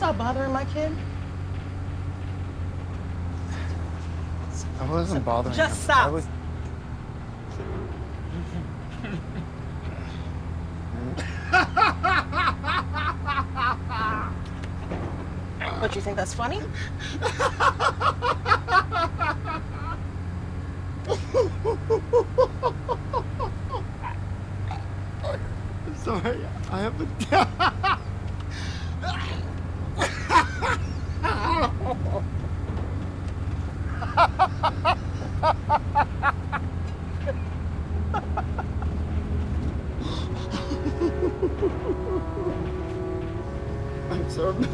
stop bothering my kid? I wasn't bothering Just him. stop. I was... What, you think that's funny? I'm sorry. I haven't... I'm sorry.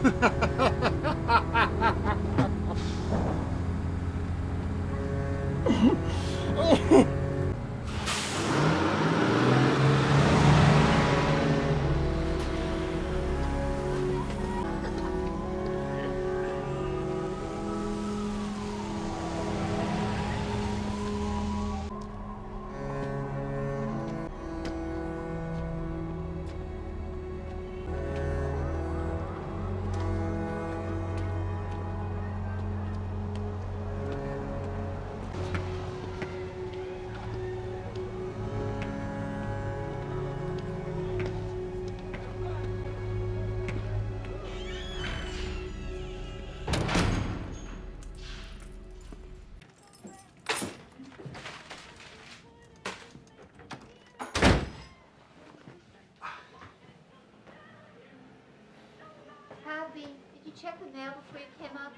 Harvey, did you check the mail before you came up?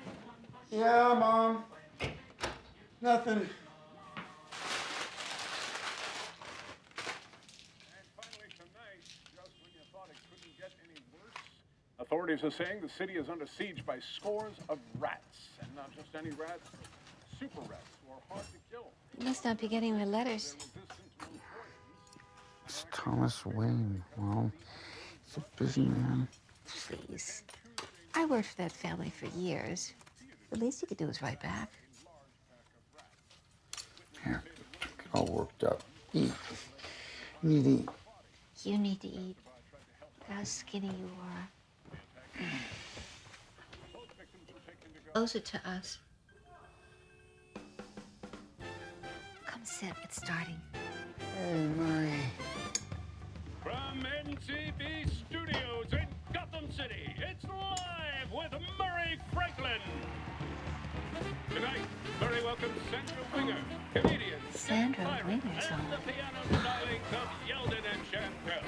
Yeah, Mom. Nothing. And finally tonight, just when you thought it couldn't get any worse, authorities are saying the city is under siege by scores of rats. And not just any rats, but super rats who are hard to kill. You must not be getting my letters. They're resistant to poisons. It's Thomas Wayne, Mom. He's a busy man. Please. I worked for that family for years. The least you could do is write back. Here, get all worked up. Eat. You need to eat. You need to eat. Look how skinny you are. Closer to us. Come sit. It's starting. Hey, Murray. From NCB Studios in Gotham City, it's Live with Murray Franklin. Tonight, very welcome Sandra Winger, comedian. Sandra Byron, Winger's and on. the piano stylings of Yeldon and Chantel.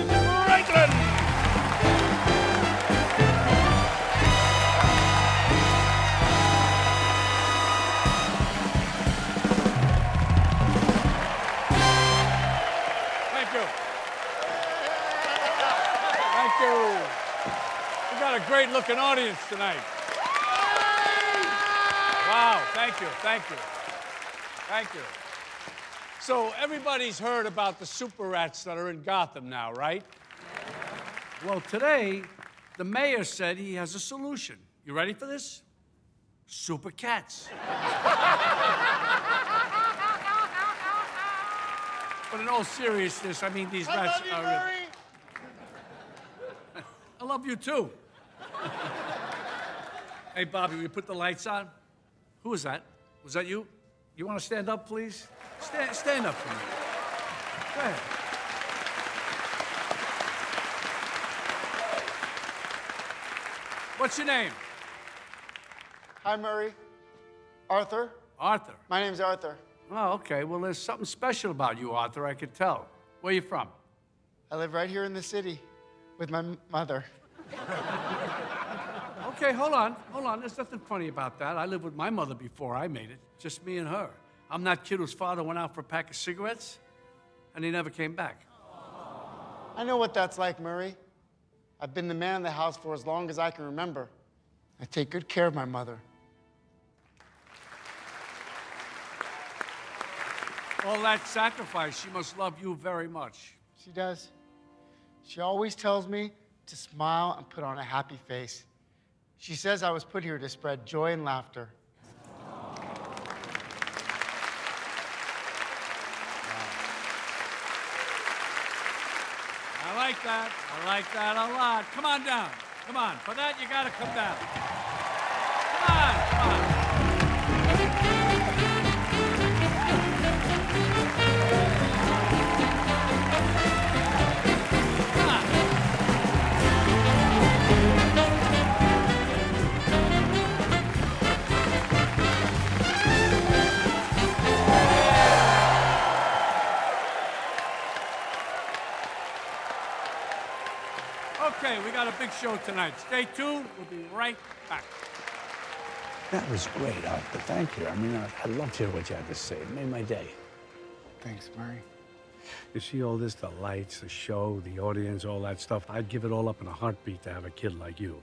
Murray Franklin! Thank you. Thank you. We got a great looking audience tonight. Wow, thank you, thank you. Thank you. So everybody's heard about the super rats that are in Gotham now, right? Well, today, the mayor said he has a solution. You ready for this? Super cats. But in all seriousness, I mean, these rats are... I love you, too. Hey, Bobby, will you put the lights on? Who was that? Was that you? You want to stand up, please? Stand up for me. Go ahead. What's your name? Hi, Murray. Arthur. Arthur. My name's Arthur. Oh, okay. Well, there's something special about you, Arthur, I could tell. Where you from? I live right here in the city with my mother. Okay, hold on. There's nothing funny about that. I lived with my mother before I made it. Just me and her. I'm that kid whose father went out for a pack of cigarettes, and he never came back. I know what that's like, Murray. I've been the man of the house for as long as I can remember. I take good care of my mother. All that sacrifice, she must love you very much. She does. She always tells me to smile and put on a happy face. She says I was put here to spread joy and laughter. I like like that. I like that a lot. Come on down. Come on. For that, you gotta come down. Come on, come on. Come on. Okay, we got a big show tonight. Stay tuned. We'll be right back. That was great, Arthur. Thank you. I mean, I loved to hear what you had to say. It made my day. Thanks, Murray. You see all this, the lights, the show, the audience, all that stuff. I'd give it all up in a heartbeat to have a kid like you.